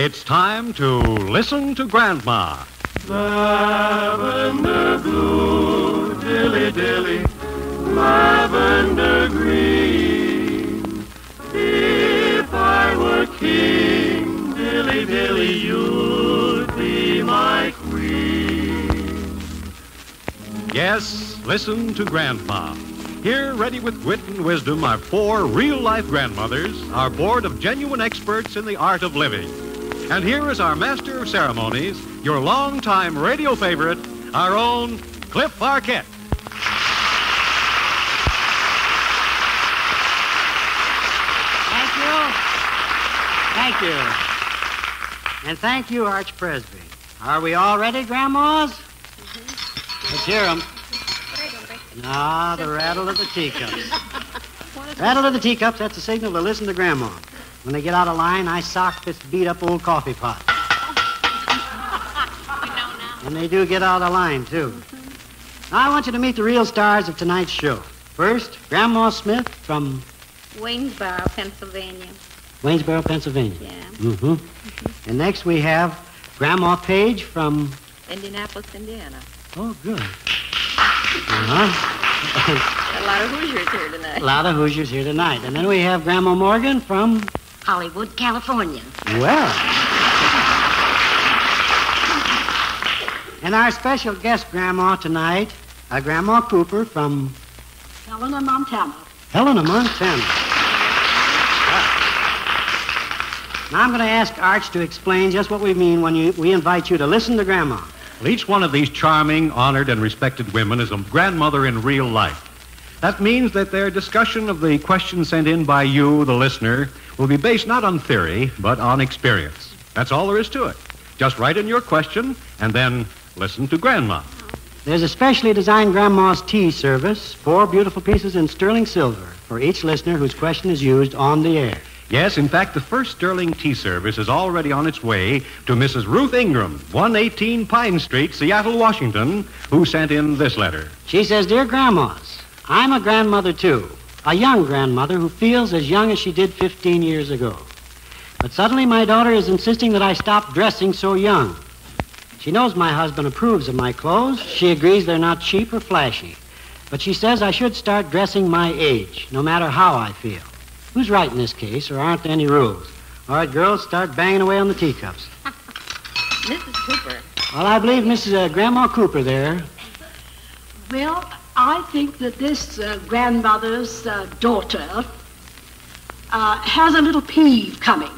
It's time to listen to Grandma. Lavender blue, dilly dilly, lavender green. If I were king, dilly dilly, you'd be my queen. Yes, listen to Grandma. Here, ready with wit and wisdom, are 4 real-life grandmothers, our board of genuine experts in the art of living. And here is our master of ceremonies, your longtime radio favorite, our own Cliff Arquette. Thank you. And thank you, Arch-Presby. Are we all ready, Grandmas? Let's hear them. Ah, the rattle of the teacups. Rattle of the teacups, that's a signal to listen to Grandma. When they get out of line, I sock this beat-up old coffee pot. And they do get out of line, too. Now, I want you to meet the real stars of tonight's show. First, Grandma Smith from... Waynesboro, Pennsylvania. Waynesboro, Pennsylvania. Yeah. Mm-hmm. And next we have Grandma Page from... Indianapolis, Indiana. Oh, good. Uh-huh. A lot of Hoosiers here tonight. A lot of Hoosiers here tonight. And then we have Grandma Morgan from... Hollywood, California. Well. And our special guest grandma tonight, Grandma Cooper from... Helena, Montana. Helena, Montana. Now I'm going to ask Arch to explain just what we mean when we invite you to listen to Grandma. Well, each one of these charming, honored, and respected women is a grandmother in real life. That means that their discussion of the questions sent in by you, the listener, will be based not on theory, but on experience. That's all there is to it. Just write in your question, and then listen to Grandma. There's a specially designed Grandma's tea service, 4 beautiful pieces in sterling silver for each listener whose question is used on the air. Yes, in fact, the first sterling tea service is already on its way to Mrs. Ruth Ingram, 118 Pine Street, Seattle, Washington, who sent in this letter. She says, Dear Grandmas, I'm a grandmother, too. A young grandmother who feels as young as she did 15 years ago. But suddenly my daughter is insisting that I stop dressing so young. She knows my husband approves of my clothes. She agrees they're not cheap or flashy. But she says I should start dressing my age, no matter how I feel. Who's right in this case, or aren't there any rules? All right, girls, start banging away on the teacups. Mrs. Cooper. Well, I believe Mrs. Grandma Cooper there. Well, I think that this grandmother's daughter has a little peeve coming.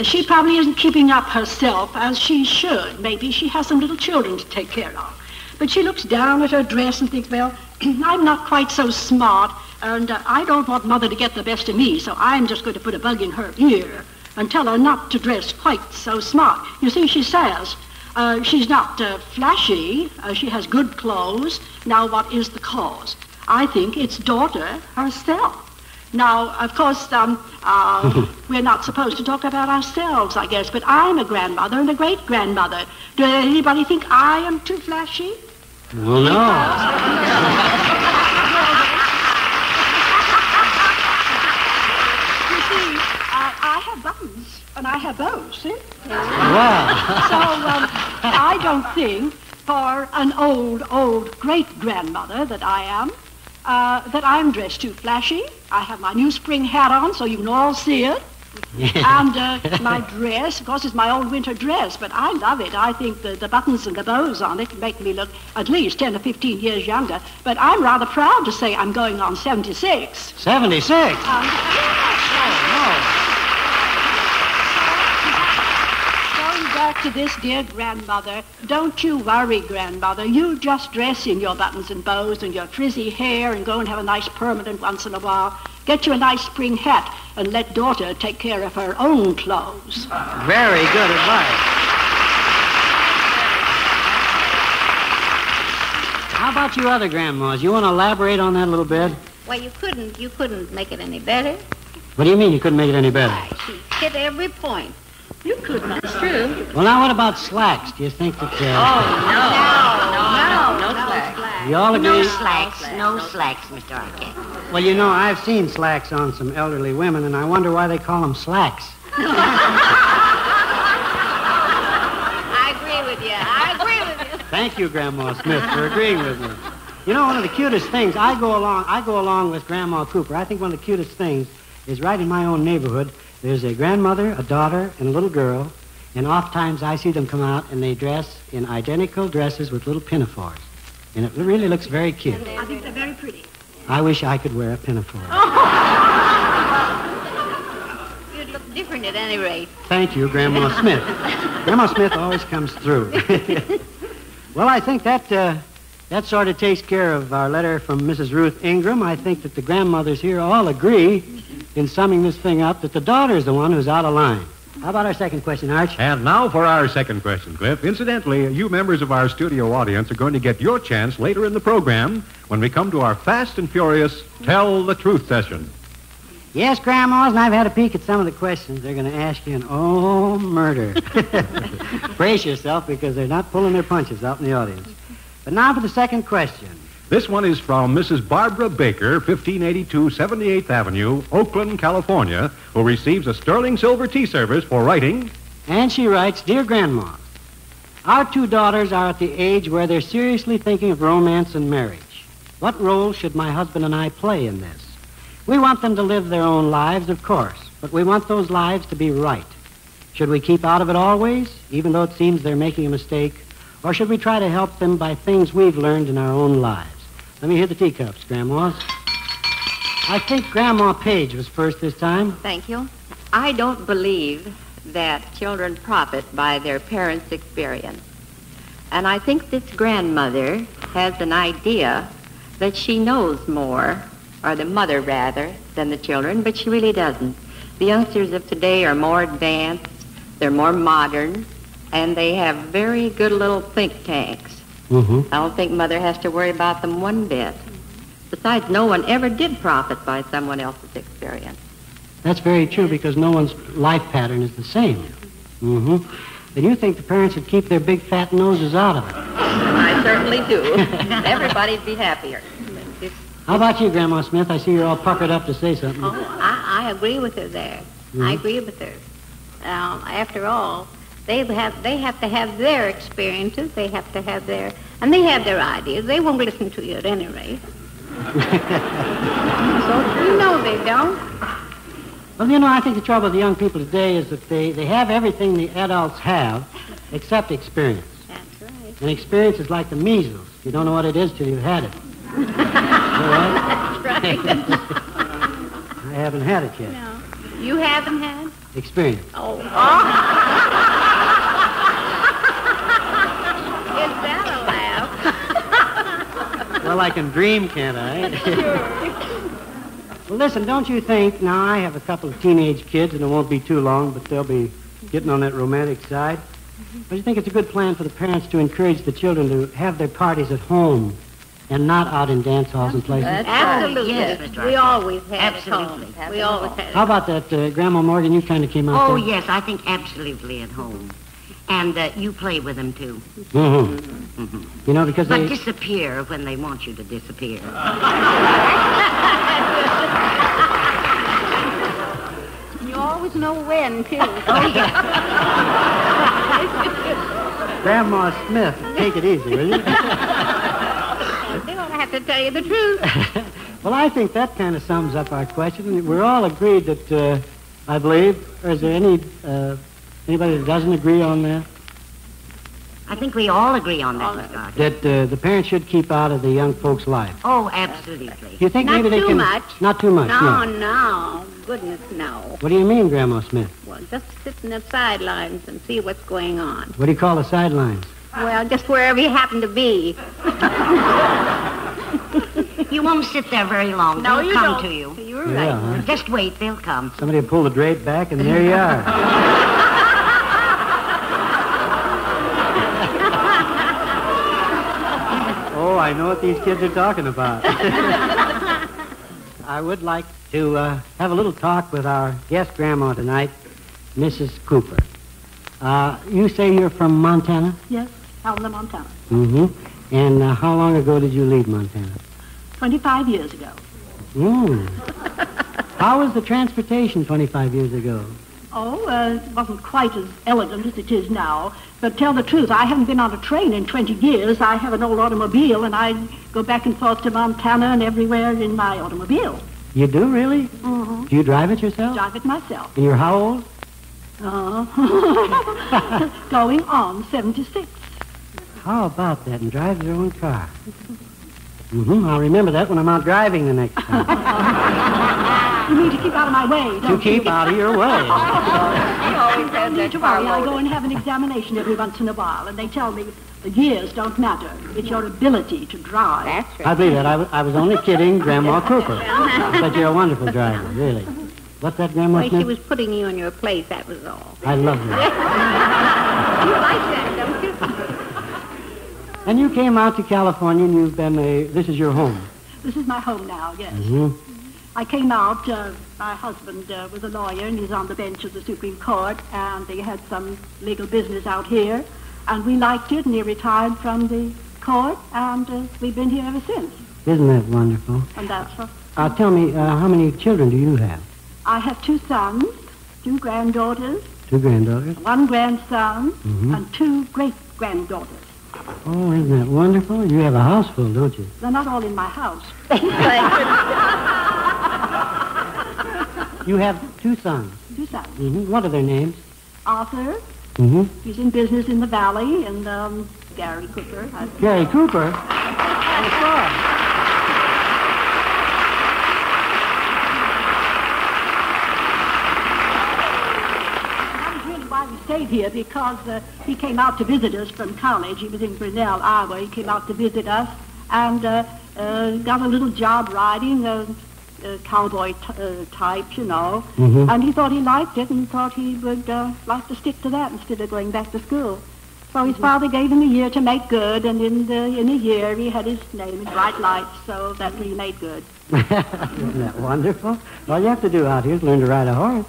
She probably isn't keeping up herself as she should. Maybe she has some little children to take care of. But she looks down at her dress and thinks, well, I'm not quite so smart, and I don't want Mother to get the best of me, so I'm just going to put a bug in her ear and tell her not to dress quite so smart. You see, she says she's not flashy. She has good clothes. Now, what is the cause? I think it's daughter herself. Now, of course, we're not supposed to talk about ourselves, I guess, but I'm a grandmother and a great-grandmother. Does anybody think I am too flashy? Well, no. You see, I have buttons, and I have bows, see? Wow. So, I don't think for an old great-grandmother that I am, that I'm dressed too flashy. I have my new spring hat on so you can all see it. And my dress, of course, is my old winter dress, but I love it. I think the buttons and the bows on it make me look at least 10 or 15 years younger. But I'm rather proud to say I'm going on 76. 76? Going back to this, dear grandmother, don't you worry, grandmother. You just dress in your buttons and bows and your frizzy hair and go and have a nice permanent once in a while. Get you a nice spring hat and let daughter take care of her own clothes. Very good advice. How about you other grandmas? You want to elaborate on that a little bit? Well, you couldn't make it any better. What do you mean you couldn't make it any better? Why, she hit every point. You couldn't. That's true. Well, now what about slacks? Do you think that... No slacks. You all agree? No slacks, Mr. Arquette. Well, you know, I've seen slacks on some elderly women, and I wonder why they call them slacks. Thank you, Grandma Smith, for agreeing with me. You know, one of the cutest things, I go along with Grandma Cooper. I think one of the cutest things is right in my own neighborhood. There's a grandmother, a daughter, and a little girl, and oftentimes I see them come out and they dress in identical dresses with little pinafores. And it really looks very cute. I think they're very pretty. I wish I could wear a pinafore. You'd look different at any rate. Thank you, Grandma Smith. Grandma Smith always comes through. Well, I think that sort of takes care of our letter from Mrs. Ruth Ingram. I think that the grandmothers here all agree, in summing this thing up, that the daughter is the one who's out of line. How about our second question, Arch? And now for our second question, Cliff. Incidentally, you members of our studio audience are going to get your chance later in the program when we come to our fast and furious Tell the Truth session. Yes, Grandmas, and I've had a peek at some of the questions they're going to ask you, and oh, murder. Brace yourself, because they're not pulling their punches out in the audience. But now for the second question. This one is from Mrs. Barbara Baker, 1582 78th Avenue, Oakland, California, who receives a sterling silver tea service for writing. And she writes, Dear Grandma, our two daughters are at the age where they're seriously thinking of romance and marriage. What role should my husband and I play in this? We want them to live their own lives, of course, but we want those lives to be right. Should we keep out of it always, even though it seems they're making a mistake? Or should we try to help them by things we've learned in our own lives? Let me hear the teacups, Grandmas. I think Grandma Page was first this time. Thank you. I don't believe that children profit by their parents' experience. And I think this grandmother has an idea that she knows more, or the mother rather, than the children, but she really doesn't. The youngsters of today are more advanced, they're more modern, and they have very good little think tanks. Mm-hmm. I don't think Mother has to worry about them one bit. Besides, no one ever did profit by someone else's experience. That's very true, because no one's life pattern is the same. Mm-hmm. Then you think the parents should keep their big fat noses out of it. I certainly do. Everybody'd be happier. How about you, Grandma Smith? I see you're all puckered up to say something. Oh, I agree with her there. I agree with her. After all, they have to have their experiences. They have to have and they have their ideas. They won't listen to you at any rate. So you know they don't. Well, you know, I think the trouble with the young people today is that they have everything the adults have except experience. That's right. And experience is like the measles. You don't know what it is till you've had it. That's right. I haven't had it yet. No. You haven't had? Experience. Oh. Is that a laugh? Well, I can dream, can't I? Well, listen, don't you think, now I have a couple of teenage kids, and it won't be too long, but they'll be getting on that romantic side. Don't you think it's a good plan for the parents to encourage the children to have their parties at home and not out in dance halls and places? Absolutely. Yes, Mr. We Rochester. always had Absolutely. it home. We always had it. How about that, Grandma Morgan? You kind of came out Oh, there. yes, I think absolutely at home. And you play with them, too. Mm-hmm. You know, because But they... disappear when they want you to disappear. You always know when, too. Oh, yeah. Grandma Smith, take it easy, will you? They don't have to tell you the truth. Well, I think that kind of sums up our question. We're all agreed that, I believe, or is there anybody that doesn't agree on that? I think we all agree on that, Mr. Archer. That the parents should keep out of the young folks' life. Oh, absolutely. You think Not maybe they too can... much. Not too much, No. Goodness, no. What do you mean, Grandma Smith? Well, just sit in the sidelines and see what's going on. What do you call the sidelines? Well, just wherever you happen to be. You won't sit there very long. No, They'll you come don't. to you. You're Yeah, right. huh? Just wait, they'll come. Somebody will pull the drape back, and there you are. Oh, I know what these kids are talking about. I would like to have a little talk with our guest grandma tonight, Mrs. Cooper. You say you're from Montana? Yes, Helena, Montana. Mm-hmm. And how long ago did you leave Montana? 25 years ago. Mm. How was the transportation 25 years ago? It wasn't quite as elegant as it is now. But tell the truth, I haven't been on a train in 20 years. I have an old automobile, and I go back and forth to Montana and everywhere in my automobile. You do, really? Mm-hmm. Do you drive it yourself? Drive it myself. And you're how old? Going on 76. How about that, and drive your own car? I'll remember that when I'm out driving the next time. You mean to keep out of my way, don't you? To keep out of your way. You always have that car I go loaded. and have an examination every once in a while, and they tell me the years don't matter. It's your ability to drive. That's right. I believe that. I was only kidding Grandma Cooper. But you're a wonderful driver, really. What's that, Grandma Well, Smith? she was putting you in your place, that was all. I love you. You like that, don't you? And you came out to California, and you've been this is your home. This is my home now, yes. Mm-hmm. I came out, my husband was a lawyer, and he's on the bench of the Supreme Court, and they had some legal business out here, and we liked it, and he retired from the court, and we've been here ever since. Isn't that wonderful? And that's what... Tell me, how many children do you have? I have 2 sons, 2 granddaughters, 2 granddaughters? 1 grandson, Mm-hmm. and 2 great-granddaughters. Oh, isn't that wonderful? You have a house full, don't you? They're not all in my house. You have 2 sons. 2 sons. Mm-hmm. What are their names? Arthur, Mm-hmm. he's in business in the valley, and Gary Cooper. Gary Cooper? We stayed here because he came out to visit us from college. He was in Grinnell, Iowa. He came out to visit us and got a little job riding, cowboy type, you know. Mm-hmm. And he thought he liked it and thought he would like to stick to that instead of going back to school. So his father gave him a year to make good, and in a year he had his name in bright lights, so that he made good. Isn't that wonderful? All you have to do out here is learn to ride a horse.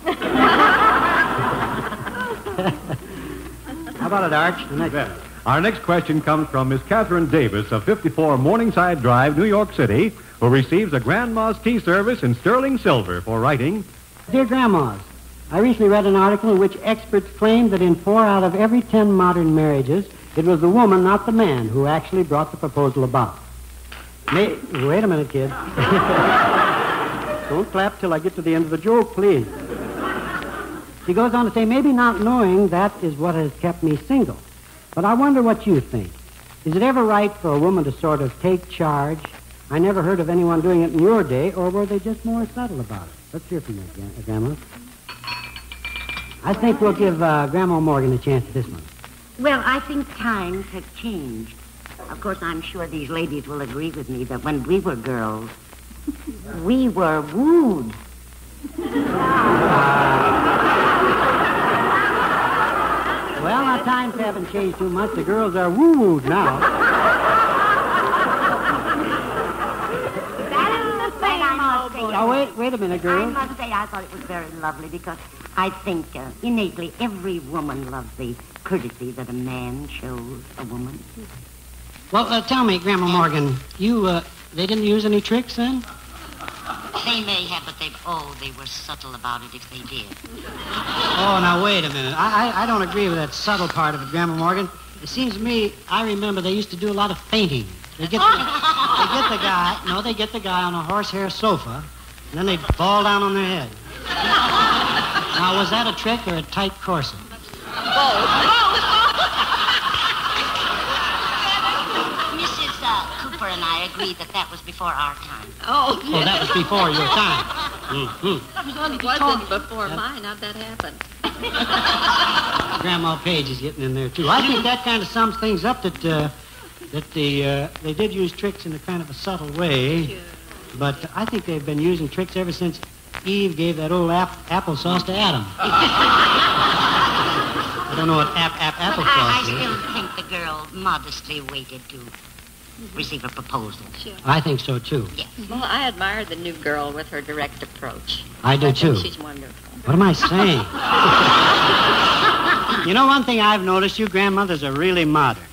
How about it, Arch? The next one. Our next question comes from Miss Catherine Davis of 54 Morningside Drive, New York City, who receives a Grandma's tea service in sterling silver for writing. Dear Grandmas, I recently read an article in which experts claimed that in 4 out of every 10 modern marriages, it was the woman, not the man, who actually brought the proposal about. Wait a minute, kid. Don't clap till I get to the end of the joke, please. She goes on to say, maybe not knowing that is what has kept me single. But I wonder what you think. Is it ever right for a woman to sort of take charge? I never heard of anyone doing it in your day, or were they just more subtle about it? Let's hear from you, Grandma. I think we'll give Grandma Morgan a chance at this one. Well, I think times have changed. Of course, I'm sure these ladies will agree with me that when we were girls, we were wooed. Well, our times haven't changed too much. The girls are wooed now. Now, wait a minute, I girls. must say I thought it was very lovely because I think innately every woman loves the courtesy that a man shows a woman. Well, tell me, Grandma Morgan, they didn't use any tricks then? They may have, but they were subtle about it if they did. Oh, now, wait a minute. I don't agree with that subtle part of it, Grandma Morgan. It seems to me, I remember they used to do a lot of fainting. They get the guy on a horsehair sofa, and then they fall down on their head. Now, was that a trick or a tight corset? Mrs. Cooper and I agreed that was before our time. Oh, that was before your time. Mm-hmm. It wasn't before mine. How'd that happen? Grandma Page is getting in there, too. I think that kind of sums things up that they did use tricks in a kind of a subtle way. Sure. But I think they've been using tricks ever since Eve gave that old applesauce to Adam. I don't know what applesauce is. I still think the girl modestly waited to receive a proposal. Sure. I think so, too. Yes. Well, I admire the new girl with her direct approach. I do, too. She's wonderful. What am I saying? You know, one thing I've noticed, you grandmothers are really modern.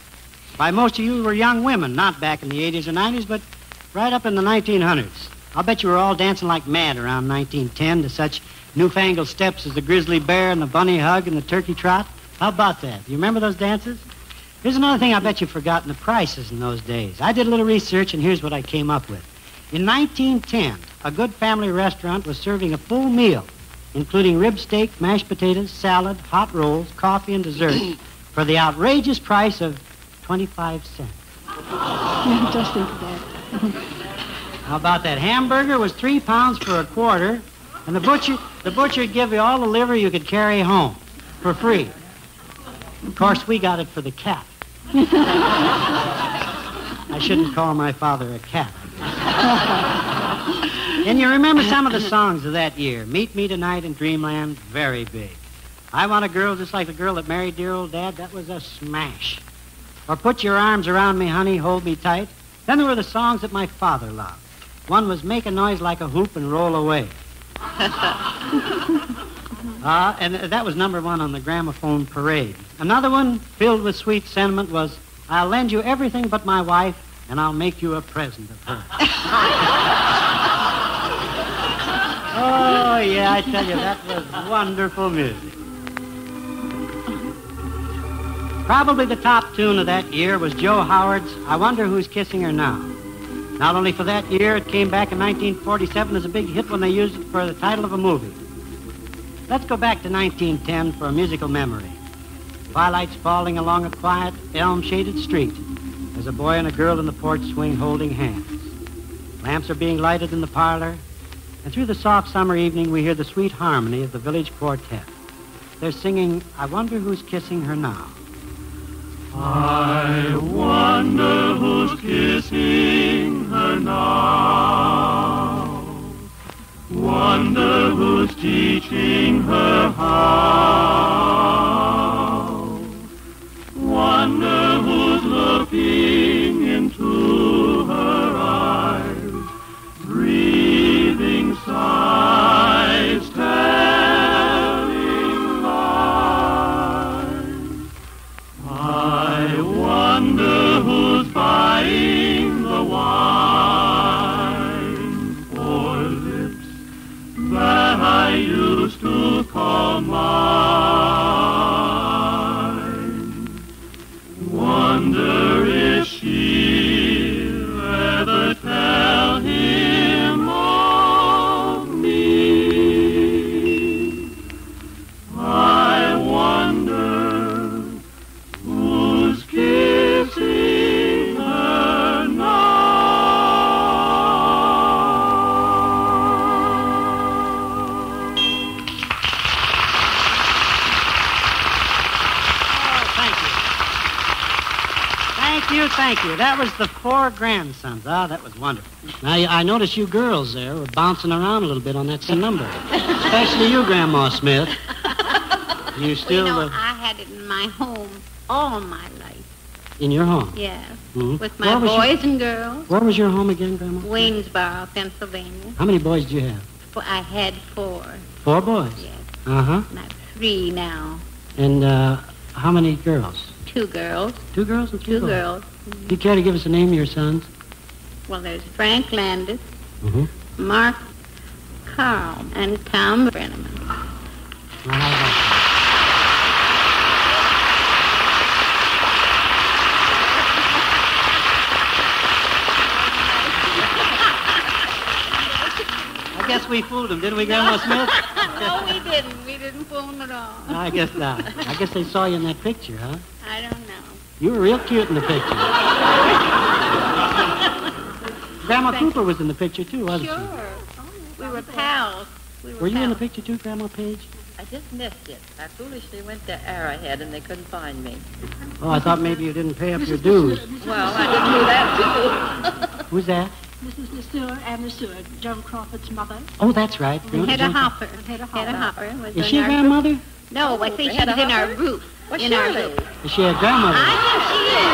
Why, most of you were young women, not back in the 80s or 90s, but right up in the 1900s. I'll bet you were all dancing like mad around 1910 to such newfangled steps as the grizzly bear and the bunny hug and the turkey trot. How about that? You remember those dances? Here's another thing I bet you've forgotten, the prices in those days. I did a little research, and here's what I came up with. In 1910, a good family restaurant was serving a full meal, including rib steak, mashed potatoes, salad, hot rolls, coffee, and dessert for the outrageous price of 25 cents. Just think of that. How about that? Hamburger was 3 pounds for a quarter, and the butcher would give you all the liver you could carry home for free. Of course, we got it for the cat. I shouldn't call my father a cat. And you remember some of the songs of that year. Meet Me Tonight in Dreamland, very big. I Want a Girl Just Like the Girl That Married Dear Old Dad, that was a smash. Or Put Your Arms Around Me, Honey, Hold Me Tight. Then there were the songs that my father loved. One was Make a Noise Like a Hoop and Roll Away. And that was number 1 on the gramophone parade. Another one, filled with sweet sentiment, was I'll lend you everything but my wife, and I'll make you a present of her. Oh, yeah, I tell you, that was wonderful music. Probably the top tune of that year was Joe Howard's I Wonder Who's Kissing Her Now. Not only for that year, it came back in 1947 as a big hit when they used it for the title of a movie. Let's go back to 1910 for a musical memory. Twilight's falling along a quiet, elm-shaded street as a boy and a girl in the porch swing holding hands. Lamps are being lighted in the parlor, and through the soft summer evening we hear the sweet harmony of the village quartet. They're singing, I Wonder Who's Kissing Her Now. I wonder who's kissing her now. Wonder who's teaching her how. Wonder who's looking into her eyes, breathing sighs, telling lies. I wonder who's buying the wine for lips that I used to call mine. Wonder if she'll ever tell him of me. I wonder who's kissing her now. Thank you. That was the 4 grandsons. Ah, that was wonderful. Now, I noticed you girls there were bouncing around a little bit on that same number. Especially you, Grandma Smith. You still... I had it in my home all my life. In your home? Yes. Mm-hmm. With my boys and girls. Where was your home again, Grandma? Waynesboro, Pennsylvania. How many boys did you have? I had 4. 4 boys? Yes. Uh-huh. And I have 3 now. And how many girls? 2 girls. 2 girls and 2 boys? 2 girls. Do you care to give us the name of your sons? Well, there's Frank Landis, Mm-hmm. Mark Carl, and Tom Brenneman. Well, how about that? I guess we fooled them, didn't we, Grandma Smith? No, we didn't. We didn't fool them at all. I guess not. I guess they saw you in that picture, huh? I don't know. You were real cute in the picture. Grandma Cooper was in the picture, too, wasn't Sure. We were pals. Were you in the picture, too, Grandma Page? I just missed it. I foolishly went to Arrowhead and they couldn't find me. Oh, I thought maybe you didn't pay up your dues. Well, I didn't do that, too. Who's that? This is the steward and the steward, Joan Crawford's mother. Oh, that's right. Hedda Hopper. Hedda Hedda Hopper. Was Is in she a our grandmother? Group. No, I think she's Hedda in our Hopper? group. Well, in our surely. group. Is she a grandmother? I think she is.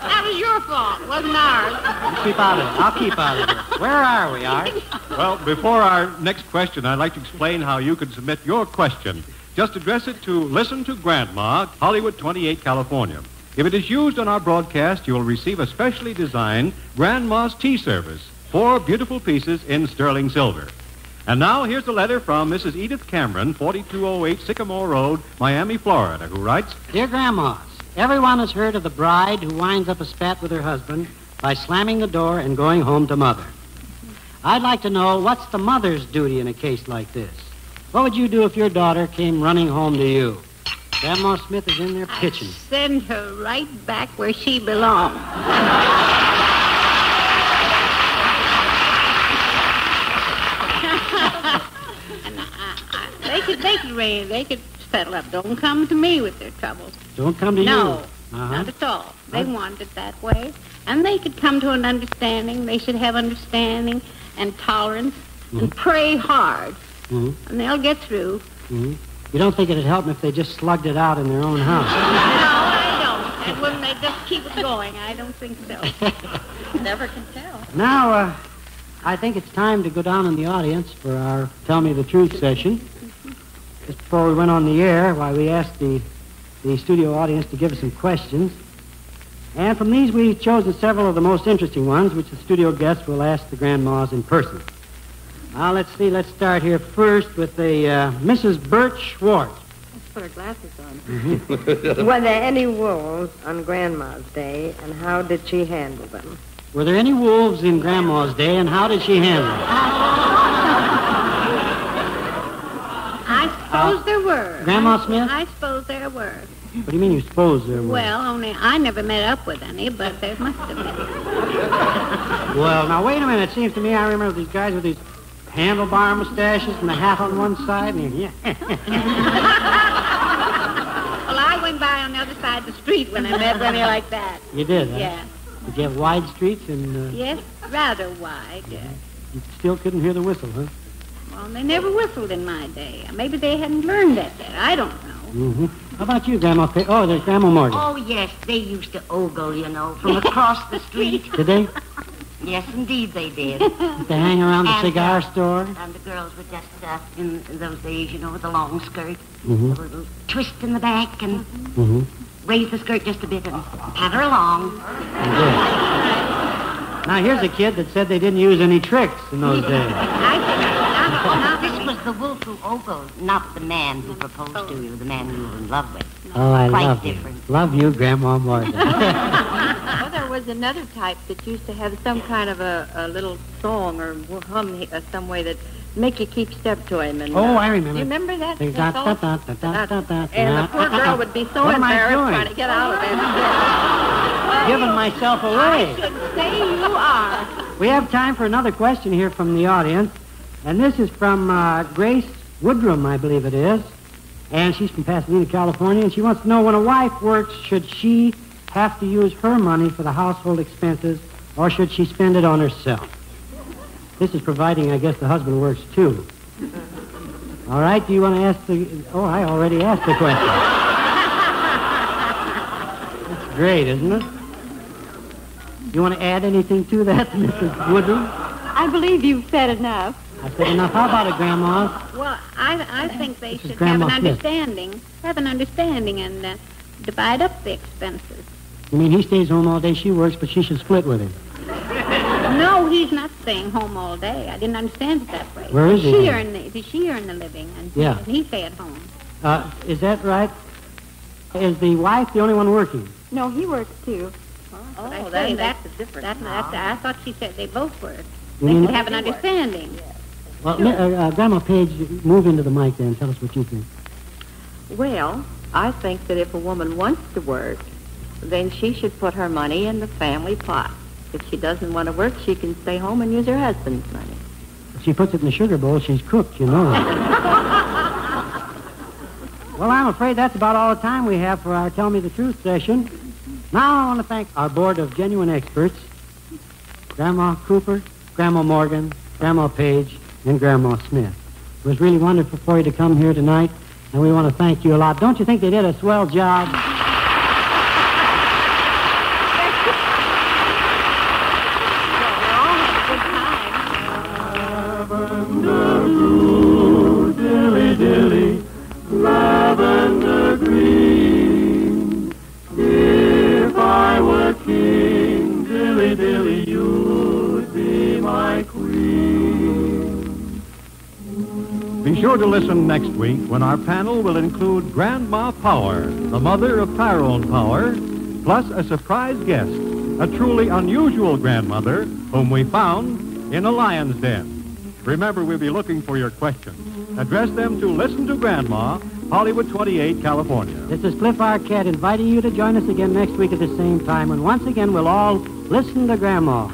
That was your fault, wasn't ours. You keep out of it. I'll keep out of it. Where are we, Art? Well, before our next question, I'd like to explain how you can submit your question. Just address it to Listen to Grandma, Hollywood 28, California. If it is used on our broadcast, you will receive a specially designed Grandma's Tea Service, 4 beautiful pieces in sterling silver. And now here's a letter from Mrs. Edith Cameron, 4208 Sycamore Road, Miami, Florida, who writes, Dear Grandmas, everyone has heard of the bride who winds up a spat with her husband by slamming the door and going home to Mother. I'd like to know what's the mother's duty in a case like this. What would you do if your daughter came running home to you? Grandma Smith is in there pitching. Send her right back where she belongs. And they could settle up. Don't come to me with their troubles. Don't come to you? No, not at all. They want it that way. And they could come to an understanding. They should have understanding and tolerance and pray hard. And they'll get through. You don't think it'd help them if they just slugged it out in their own house? No, I don't. And wouldn't they just keep it going? I don't think so. Never can tell. Now, I think it's time to go down in the audience for our Tell Me the Truth session. Just before we went on the air, we asked the studio audience to give us some questions. And from these, we've chosen several of the most interesting ones, which the studio guests will ask the grandmas in person. Now, let's see. Let's start here first with Mrs. Bert Schwartz. Let's put our glasses on. Were there any wolves on Grandma's day, and how did she handle them? Were there any wolves in Grandma's day, and how did she handle them? I suppose there were. Grandma Smith? I suppose there were. What do you mean you suppose there were? Well, only I never met up with any, but there must have been. Well, now, wait a minute. It seems to me I remember these guys with these handlebar mustaches and the hat on one side. And Well, I went by on the other side of the street when I met any like that. You did, huh? Yeah. Did you have wide streets and... Yes, rather wide, yes. You still couldn't hear the whistle, huh? Well, they never whistled in my day. Maybe they hadn't learned that yet. I don't know. How about you, Grandma? Oh, there's Grandma Morgan. Oh, yes, they used to ogle, you know, from across the street. Did they? Yes, indeed they did. Did they hang around the And, cigar store? And the girls were just, in those days, you know, with the long skirt, a Mm-hmm. little twist in the back and raise the skirt just a bit and pat her along. Now, here's a kid that said they didn't use any tricks in those days. This was the wolf who ogled, not the man who proposed to you, the man you were in love with. Oh, I Quite love different. you. Love you, Grandma Morgan. Well, there was another type that used to have some kind of a little song or hum some way that make you keep step to him. And, Oh, I remember. Do you remember that? They that got song? da-da-da-da-da-da-da. And the poor girl would be so What am I embarrassed doing? trying to get out of it. Giving myself away. Say you are. We have time for another question here from the audience. And this is from Grace Woodrum, I believe it is. And she's from Pasadena, California. And she wants to know, when a wife works, should she have to use her money for the household expenses, or should she spend it on herself? This is providing, I guess, the husband works too. All right, do you want to ask the... Oh, I already asked the question. That's great, isn't it? You want to add anything to that, Mrs. Woodrum? I believe you've said enough. I said enough. How about it, Grandma? Well, I think they should Grandma have an Smith. understanding and divide up the expenses. You mean he stays home all day, she works, but she should split with him? No, he's not staying home all day. I didn't understand it that way. Where is he She then? earn the living, and Yeah. he stay at home. Is that right? Is the wife the only one working? No, he works too. But I Oh, say that makes a difference. I thought she said they both work. You They mean- should have an understanding. Well, Grandma Page, move into the mic there and tell us what you think. Well, I think that if a woman wants to work, then she should put her money in the family pot. If she doesn't want to work, she can stay home and use her husband's money. If she puts it in the sugar bowl, she's cooked, you know. Well, I'm afraid that's about all the time we have for our Tell Me the Truth session. Now I want to thank our board of genuine experts, Grandma Cooper, Grandma Morgan, Grandma Page, and Grandma Smith. It was really wonderful for you to come here tonight, and we want to thank you a lot. Don't you think they did a swell job? Dilly dilly, lavender green. Be sure to listen next week when our panel will include Grandma Power, the mother of Tyrone Power, plus a surprise guest, a truly unusual grandmother whom we found in a lion's den. Remember, we'll be looking for your questions. Address them to Listen to Grandma, Hollywood 28, California. This is Cliff Arquette inviting you to join us again next week at the same time, when once again we'll all listen to Grandma.